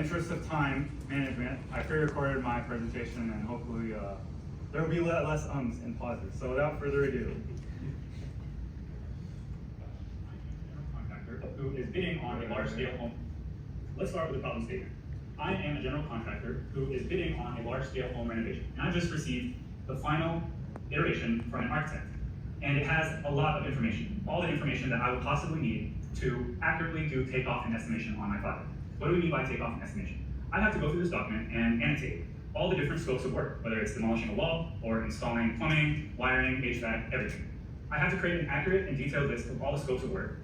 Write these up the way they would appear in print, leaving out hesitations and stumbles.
interest of time management, I pre-recorded my presentation, and hopefully there will be less ums and pauses. So without further ado. Contractor who is bidding on a large-scale home. Let's start with the problem statement. I am a general contractor who is bidding on a large-scale home renovation, and I just received the final iteration from an architect, and it has a lot of information, all the information that I would possibly need to accurately do takeoff and estimation on my project. What do we mean by takeoff and estimation? I have to go through this document and annotate all the different scopes of work, whether it's demolishing a wall or installing plumbing, wiring, HVAC, everything. I have to create an accurate and detailed list of all the scopes of work,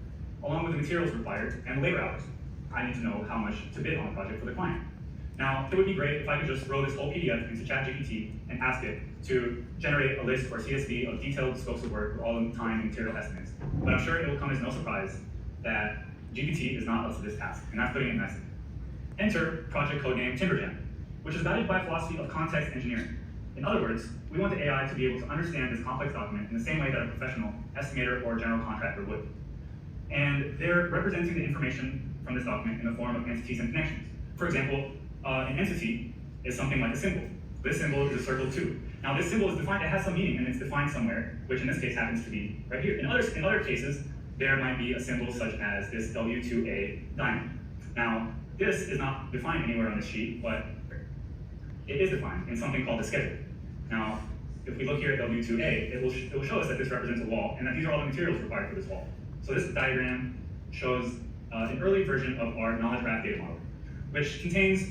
along with the materials required and labor hours. I need to know how much to bid on a project for the client. Now, it would be great if I could just throw this whole PDF into ChatGPT and ask it to generate a list or CSV of detailed scopes of work with all the time and material estimates. But I'm sure it will come as no surprise that GPT is not up to this task, and I'm putting it nicely. Enter project codename TimberGem, which is guided by a philosophy of context engineering. In other words, we want the AI to be able to understand this complex document in the same way that a professional estimator or general contractor would. And they're representing the information from this document in the form of entities and connections. For example, an entity is something like a symbol. This symbol is a circle 2. Now this symbol is defined, it has some meaning, and it's defined somewhere, which in this case happens to be right here. In other cases, there might be a symbol such as this W2A diamond. Now, this is not defined anywhere on this sheet, but it is defined in something called the schedule. Now, if we look here at W2A, it will show us that this represents a wall, and that these are all the materials required for this wall. So this diagram shows an early version of our knowledge graph data model, which contains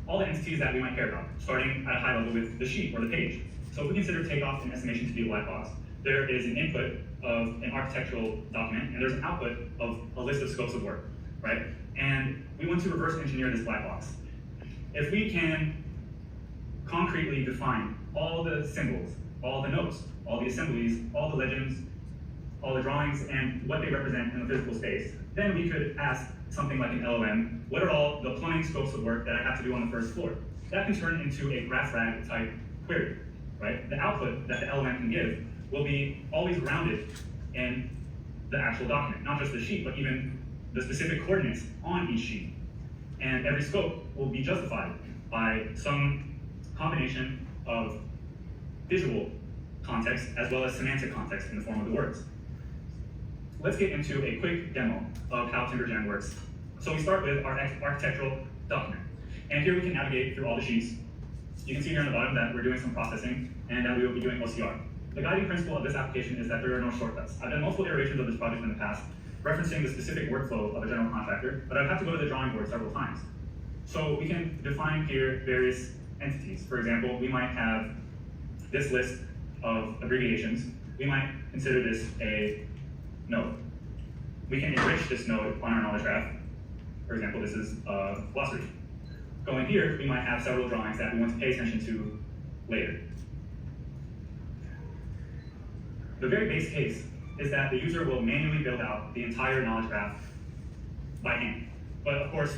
all the entities that we might care about, starting at a high level with the sheet or the page. So if we consider takeoff and estimation to be a black box, there is an input of an architectural document, and there's an output of a list of scopes of work, right? And we want to reverse engineer this black box. If we can concretely define all the symbols, all the notes, all the assemblies, all the legends, all the drawings, and what they represent in the physical space, then we could ask something like an LOM, what are all the plumbing scopes of work that I have to do on the first floor? That can turn into a GraphRag type query, right? The output that the LOM can give will be always grounded in the actual document, not just the sheet, but even the specific coordinates on each sheet. And every scope will be justified by some combination of visual context as well as semantic context in the form of the words. Let's get into a quick demo of how TimberGem works. So we start with our architectural document. And here we can navigate through all the sheets. You can see here on the bottom that we're doing some processing and that we will be doing OCR. The guiding principle of this application is that there are no shortcuts. I've done multiple iterations of this project in the past, referencing the specific workflow of a general contractor, but I'd have to go to the drawing board several times. So we can define here various entities. For example, we might have this list of abbreviations. We might consider this a node. We can enrich this node on our knowledge graph. For example, this is a glossary. Going here, we might have several drawings that we want to pay attention to later. The very base case is that the user will manually build out the entire knowledge graph by hand. But of course,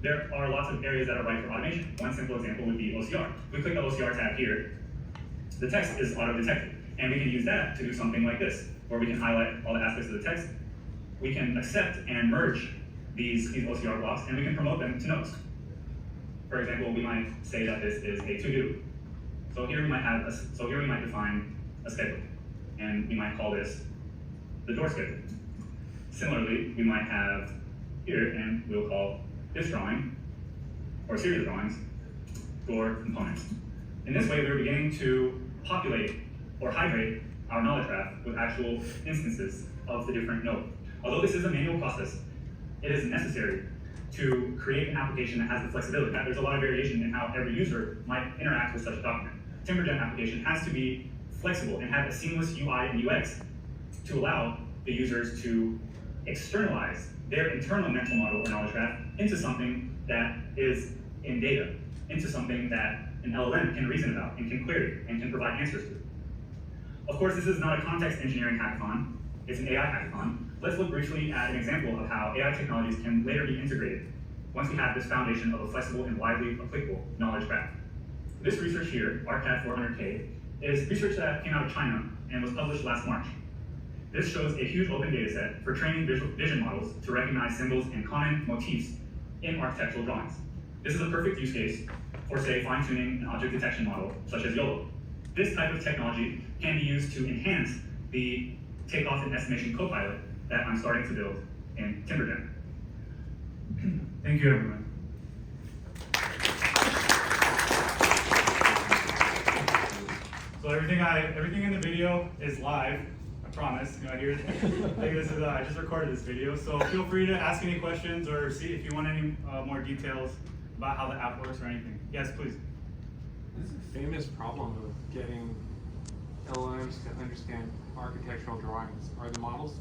there are lots of areas that are ripe for automation. One simple example would be OCR. If we click the OCR tab here, the text is auto-detected. And we can use that to do something like this, where we can highlight all the aspects of the text. We can accept and merge these OCR blocks, and we can promote them to notes. For example, we might say that this is a to-do. So here we might define a schedule, and we might call this the door schedule. Similarly, we might have here, and we'll call this drawing, or series of drawings, door components. In this way, we're beginning to populate or hydrate our knowledge graph with actual instances of the different nodes. Although this is a manual process, it is necessary to create an application that has the flexibility. That there's a lot of variation in how every user might interact with such a document. TimberGem application has to be flexible and have a seamless UI and UX to allow the users to externalize their internal mental model or knowledge graph into something that is in data, into something that an LLM can reason about and can query and can provide answers to. Of course, this is not a context engineering hackathon, it's an AI hackathon. Let's look briefly at an example of how AI technologies can later be integrated once we have this foundation of a flexible and widely applicable knowledge graph. This research here, ARCAD 400K, is research that came out of China and was published last March. This shows a huge open data set for training vision models to recognize symbols and common motifs in architectural drawings. This is a perfect use case for, say, fine-tuning an object detection model, such as YOLO. This type of technology can be used to enhance the takeoff and estimation copilot that I'm starting to build in TimberGem. Thank you, everyone. So everything in the video is live. I promise. You know, I just recorded this video, so feel free to ask any questions or see if you want any more details about how the app works or anything. Yes, please. This is a famous problem of getting LLMs to understand architectural drawings. Are the models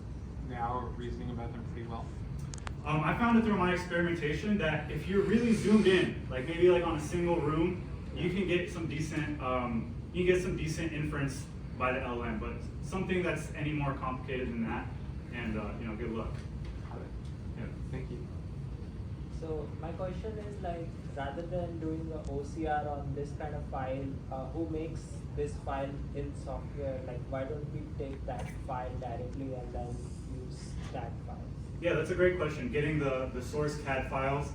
now reasoning about them pretty well? I found it through my experimentation that if you're really zoomed in, like maybe like on a single room, you can get some decent inference by the LLM. But something that's any more complicated than that, and you know, good luck. Got it. Yeah. Thank you. So my question is, like, rather than doing the OCR on this kind of file, who makes this file in software? Like, why don't we take that file directly and then use that file? Yeah, that's a great question. Getting the source CAD files.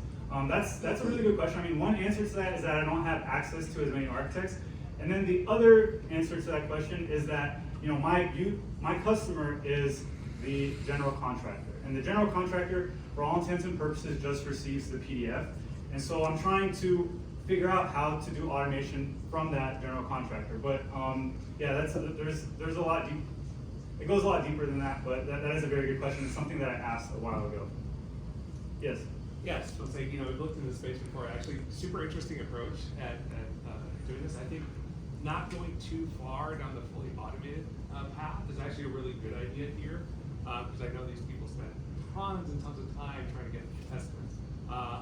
That's a really good question. I mean, one answer to that is that I don't have access to as many architects. And then the other answer to that question is that, you know, my customer is the general contractor. And the general contractor, for all intents and purposes, just receives the PDF. And so I'm trying to figure out how to do automation from that general contractor. But yeah, there's a lot deep. It goes a lot deeper than that, but that is a very good question. It's something that I asked a while ago. Yes. Yes, so say, you know, we've looked in this space before. Actually, super interesting approach at doing this. I think not going too far down the fully automated path is actually a really good idea here, because I know these people spend tons and tons of time trying to get estimates.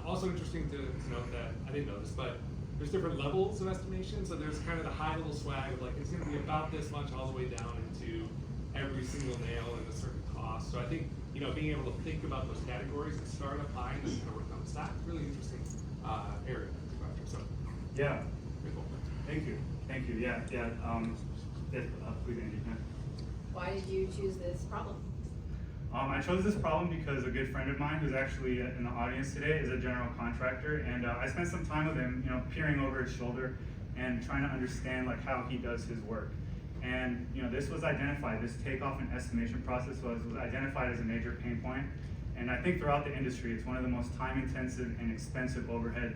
Also interesting to note that, I didn't know this, but there's different levels of estimation. So there's kind of the high level swag of like, it's gonna be about this much all the way down into every single nail and a certain cost. So I think, you know, being able to think about those categories and start applying this kind of work on the stack, really interesting area to go after. So Yeah. very cool. Thank you. Thank you. Yeah. Yeah. Please, Andy. Yeah. Why did you choose this problem? I chose this problem because a good friend of mine, who's actually in the audience today, is a general contractor, and I spent some time with him, you know, peering over his shoulder and trying to understand like how he does his work. And you know, this was identified. This takeoff and estimation process was identified as a major pain point. And I think throughout the industry, it's one of the most time-intensive and expensive overhead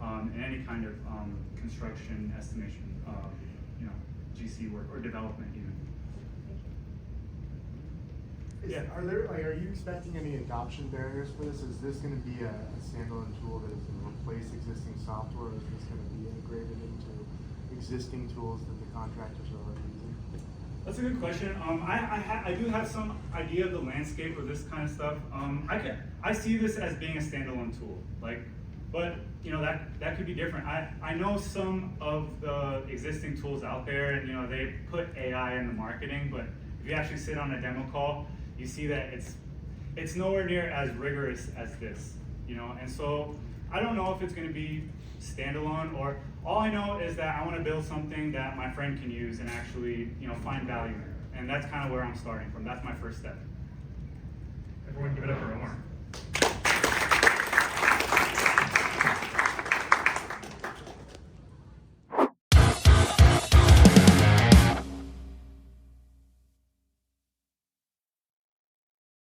in any kind of construction estimation, you know, GC work or development even. Yeah. Are you expecting any adoption barriers for this? Is this going to be a standalone tool that is going to replace existing software, or is this going to be integrated into existing tools that the contractors are already using? That's a good question. I do have some idea of the landscape of this kind of stuff. I see this as being a standalone tool, but you know, that could be different. I know some of the existing tools out there, and you know, they put AI in the marketing, but if you actually sit on a demo call, you see that it's nowhere near as rigorous as this, you know. And so I don't know if it's going to be standalone, or all I know is that I want to build something that my friend can use and actually, you know, find value in. And that's kind of where I'm starting from. That's my first step.